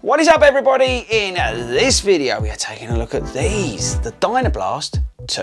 What is up everybody? In this video we are taking a look at these, the Dynablast 2.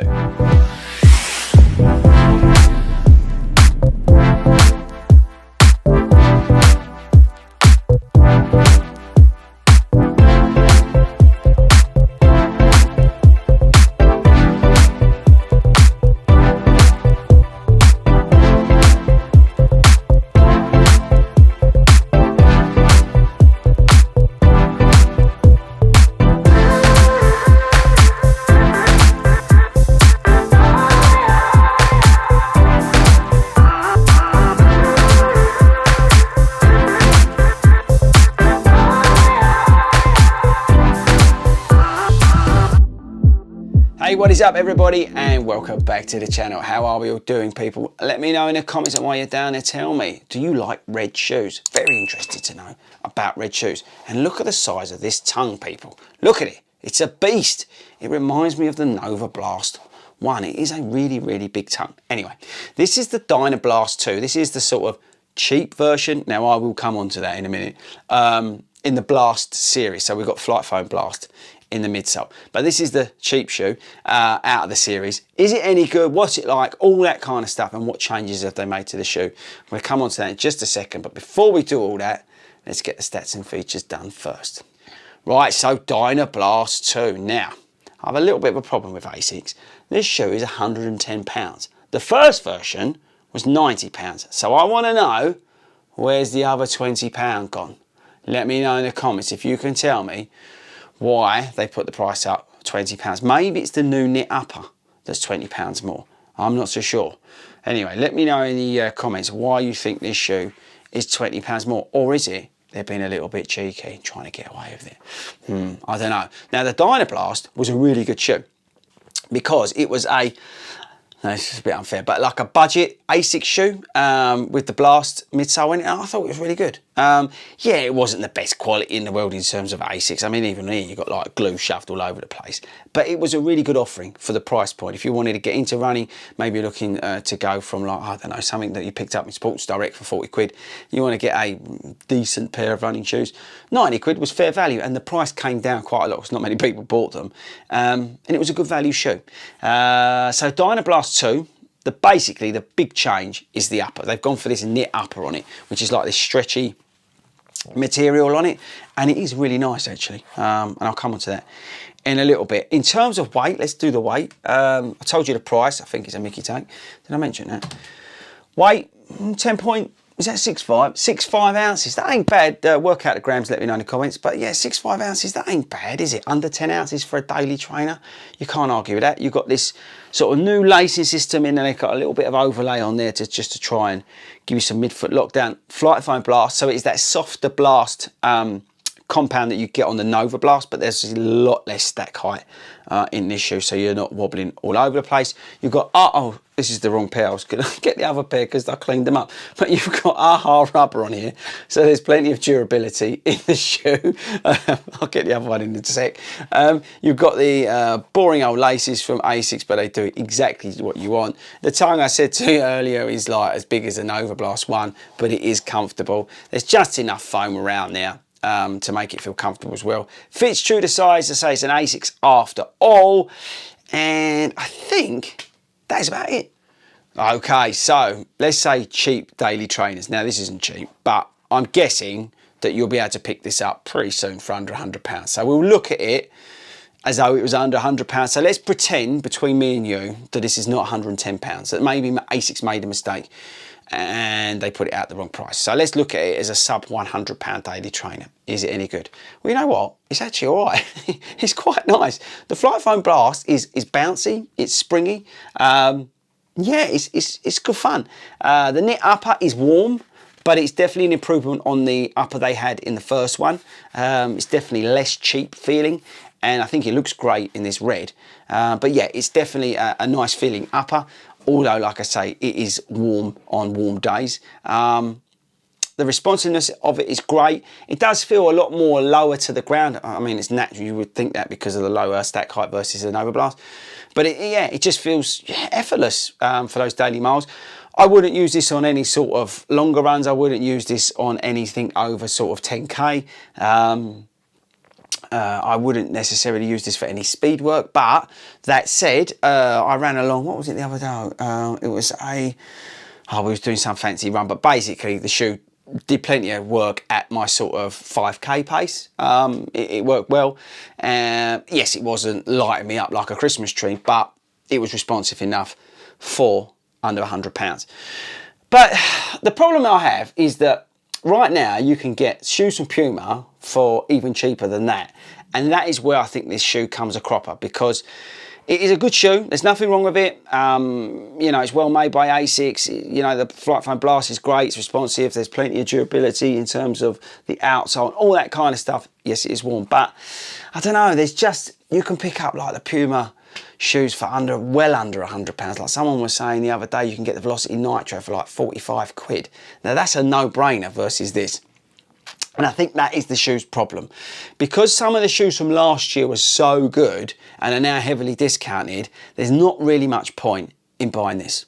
Hey, what is up everybody and welcome back to the channel. How are we all doing, people? Let me know in the comments, and while you're down there, tell me, do you like red shoes? Very interested to know about red shoes. And look at the size of this tongue, people. Look at it, it's a beast. It reminds me of the Novablast 1. It is a really, really big tongue. Anyway, this is the Dynablast 2. This is the sort of cheap version. Now I will come on to that in a minute. In the Blast series, so we've got Flytefoam Blast in the midsole, but this is the cheap shoe out of the series. Is it any good? What's it like? All that kind of stuff, and what changes have they made to the shoe? We'll come on to that in just a second, but before we do all that, let's get the stats and features done first. Right, so Dynablast 2. Now, I have a little bit of a problem with Asics. This shoe is £110. The first version was £90, so I want to know, where's the other £20 gone? Let me know in the comments if you can tell me why they put the price up £20. Maybe it's the new knit upper that's £20 more. I'm not so sure. Anyway, let me know in the comments why you think this shoe is £20 more, or is it they're being a little bit cheeky trying to get away with it? I don't know. Now the Dynablast was a really good shoe because it was a, this is a bit unfair, but like a budget Asics shoe with the Blast midsole in it. I thought it was really good. Yeah, it wasn't the best quality in the world in terms of Asics. I mean, even here you got like glue shoved all over the place. But it was a really good offering for the price point. If you wanted to get into running, maybe you're looking to go from like, I don't know, something that you picked up in Sports Direct for 40 quid. You want to get a decent pair of running shoes. 90 quid was fair value, and the price came down quite a lot because not many people bought them. And it was a good value shoe. So Dynablast 2, basically the big change is the upper. They've gone for this knit upper on it, which is like this stretchy material on it, and it is really nice actually. And I'll come on to that in a little bit. In terms of weight, let's do the weight. I told you the price. I think it's a Mickey tank. Did I mention that? Weight, 10 point, is that 6.5? 6.5 ounces. That ain't bad. Work out the grams, let me know in the comments. But yeah, 6.5 ounces, that ain't bad, is it? Under 10 ounces for a daily trainer. You can't argue with that. You've got this sort of new lacing system in, and they've got a little bit of overlay on there just to try and give you some midfoot lockdown. Flytefoam Blast, so it's that softer blast compound that you get on the Novablast, but there's a lot less stack height in this shoe, so you're not wobbling all over the place. You've got, oh, this is the wrong pair. I was going to get the other pair because I cleaned them up. But you've got AHA rubber on here, so there's plenty of durability in the shoe. I'll get the other one in a sec. You've got the boring old laces from Asics, but they do exactly what you want. The tongue, I said to you earlier, is like as big as the Novablast 1, but it is comfortable. There's just enough foam around there to make it feel comfortable as well. Fits true to size. I say it's an Asics after all, and I think that's about it. Okay, so let's say cheap daily trainers. Now this isn't cheap, but I'm guessing that you'll be able to pick this up pretty soon for under £100. So we'll look at it as though it was under £100. So let's pretend between me and you that this is not £110, that maybe Asics made a mistake and they put it out the wrong price. So let's look at it as a sub £100 daily trainer. Is it any good? Well, you know what? It's actually all right. It's quite nice. The Flytefoam Blast is bouncy. It's springy. Yeah, it's good fun. The knit upper is warm, but it's definitely an improvement on the upper they had in the first one. It's definitely less cheap feeling, and I think it looks great in this red. But yeah, it's definitely a nice feeling upper. Although, like I say, it is warm on warm days. The responsiveness of it is great. It does feel a lot more lower to the ground. I mean, it's natural, you would think that because of the lower stack height versus the Novablast. But it just feels effortless for those daily miles. I wouldn't use this on any sort of longer runs. I wouldn't use this on anything over sort of 10K. I wouldn't necessarily use this for any speed work, but that said, I ran along, what was it the other day? It was we was doing some fancy run, but basically the shoe did plenty of work at my sort of 5K pace. It worked well. Yes, it wasn't lighting me up like a Christmas tree, but it was responsive enough for under £100. But the problem I have is that right now you can get shoes from Puma for even cheaper than that. And that is where I think this shoe comes a cropper, because it is a good shoe. There's nothing wrong with it. You know, it's well made by Asics. You know, the Flytefoam Blast is great. It's responsive. There's plenty of durability in terms of the outsole, all that kind of stuff. Yes, it is warm, but I don't know. There's just, you can pick up like the Puma shoes for well under £100. Like someone was saying the other day, you can get the Velocity Nitro for like 45 quid. Now that's a no-brainer versus this. And I think that is the shoe's problem. Because some of the shoes from last year were so good and are now heavily discounted, there's not really much point in buying this.